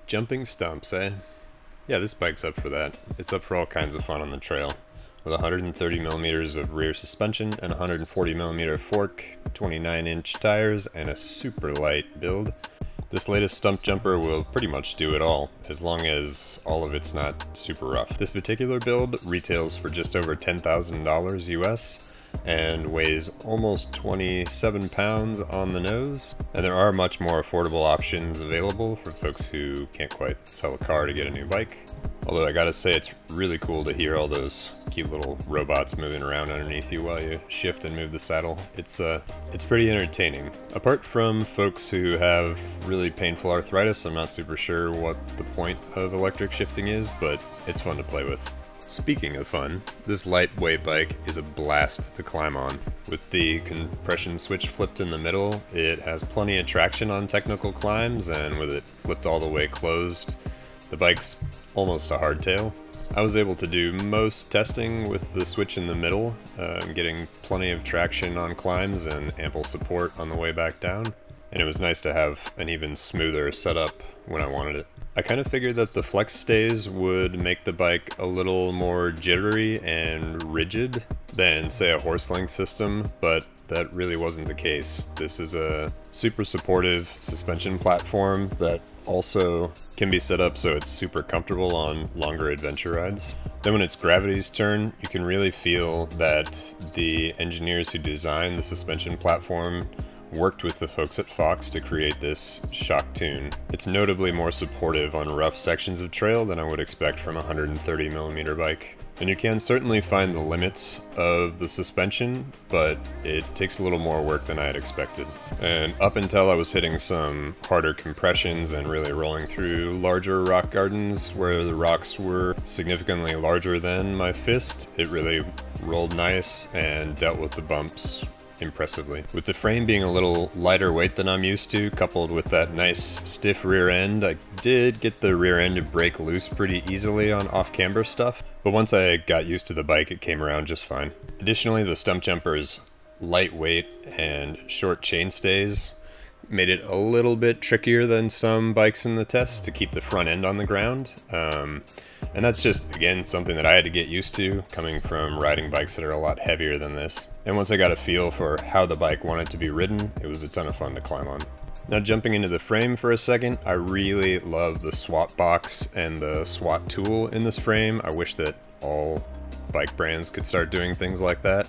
Jumping stumps, eh? Yeah, this bike's up for that. It's up for all kinds of fun on the trail. With 130 millimeters of rear suspension and 140 millimeter fork, 29-inch tires, and a super light build, this latest stump jumper will pretty much do it all, as long as all of it's not super rough. This particular build retails for just over $10,000 US and weighs almost 27 pounds on the nose. And there are much more affordable options available for folks who can't quite sell a car to get a new bike. Although I gotta say, it's really cool to hear all those cute little robots moving around underneath you while you shift and move the saddle. It's pretty entertaining. Apart from folks who have really painful arthritis, I'm not super sure what the point of electric shifting is, but it's fun to play with. Speaking of fun, this lightweight bike is a blast to climb on. With the compression switch flipped in the middle, it has plenty of traction on technical climbs, and with it flipped all the way closed, the bike's almost a hardtail. I was able to do most testing with the switch in the middle, getting plenty of traction on climbs and ample support on the way back down, and it was nice to have an even smoother setup when I wanted it. I kind of figured that the flex stays would make the bike a little more jittery and rigid than, say, a horse length system, but that really wasn't the case. This is a super supportive suspension platform that also can be set up so it's super comfortable on longer adventure rides. Then when it's gravity's turn, you can really feel that the engineers who designed the suspension platform worked with the folks at Fox to create this shock tune. It's notably more supportive on rough sections of trail than I would expect from a 130 millimeter bike. And you can certainly find the limits of the suspension, but it takes a little more work than I had expected. And up until I was hitting some harder compressions and really rolling through larger rock gardens where the rocks were significantly larger than my fist, it really rolled nice and dealt with the bumps impressively. With the frame being a little lighter weight than I'm used to, coupled with that nice stiff rear end, I did get the rear end to break loose pretty easily on off-camber stuff, but once I got used to the bike, it came around just fine. Additionally, the stump jumper's lightweight and short chainstays made it a little bit trickier than some bikes in the test to keep the front end on the ground. And that's just, again, something that I had to get used to, coming from riding bikes that are a lot heavier than this. And once I got a feel for how the bike wanted to be ridden, it was a ton of fun to climb on. Now jumping into the frame for a second, I really love the SWAT box and the SWAT tool in this frame. I wish that all bike brands could start doing things like that.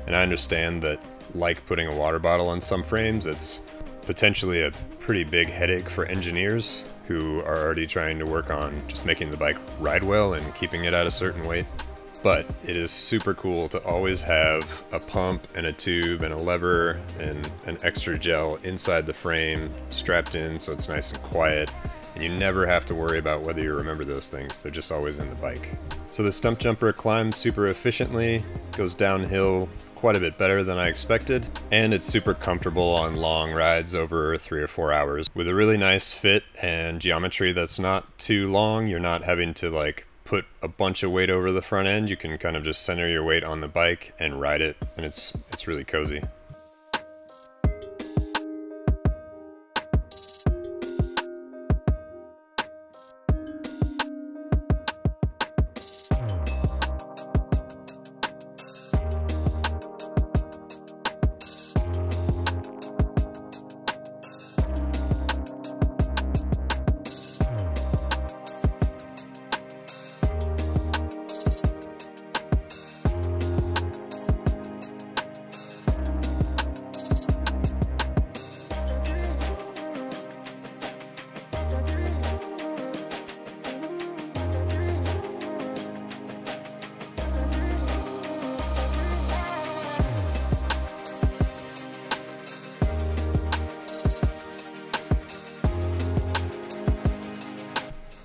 And I understand that, like putting a water bottle on some frames, it's potentially a pretty big headache for engineers who are already trying to work on just making the bike ride well and keeping it at a certain weight. But it is super cool to always have a pump and a tube and a lever and an extra gel inside the frame strapped in so it's nice and quiet, and you never have to worry about whether you remember those things. They're just always in the bike. So the stump jumper climbs super efficiently, goes downhill quite a bit better than I expected, and it's super comfortable on long rides over 3 or 4 hours. With a really nice fit and geometry that's not too long, you're not having to like put a bunch of weight over the front end. You can kind of just center your weight on the bike and ride it, and it's really cozy.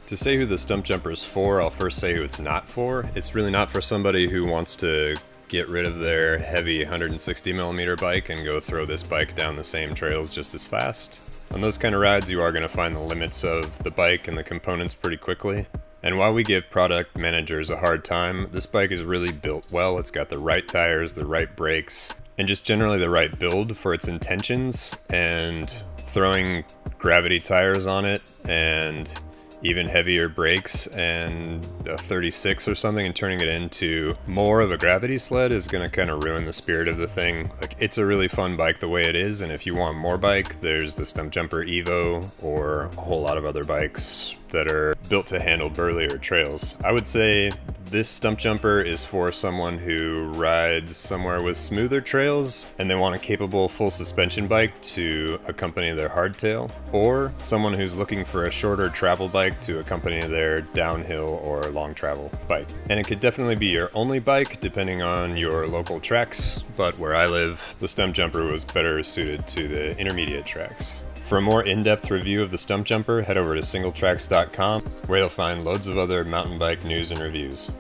To say who the stump jumper is for, I'll first say who it's not for. It's really not for somebody who wants to get rid of their heavy 160mm bike and go throw this bike down the same trails just as fast. On those kind of rides, you are going to find the limits of the bike and the components pretty quickly. And while we give product managers a hard time, this bike is really built well. It's got the right tires, the right brakes, and just generally the right build for its intentions. And throwing gravity tires on it and even heavier brakes and a 36 or something and turning it into more of a gravity sled is gonna kind of ruin the spirit of the thing. Like, it's a really fun bike the way it is, and if you want more bike, there's the Stumpjumper Evo or a whole lot of other bikes that are built to handle burlier trails. I would say this Stumpjumper is for someone who rides somewhere with smoother trails and they want a capable full suspension bike to accompany their hardtail, or someone who's looking for a shorter travel bike to accompany their downhill or long travel bike. And it could definitely be your only bike depending on your local tracks, but where I live, the Stumpjumper was better suited to the intermediate tracks. For a more in-depth review of the Stumpjumper, head over to singletracks.com, where you'll find loads of other mountain bike news and reviews.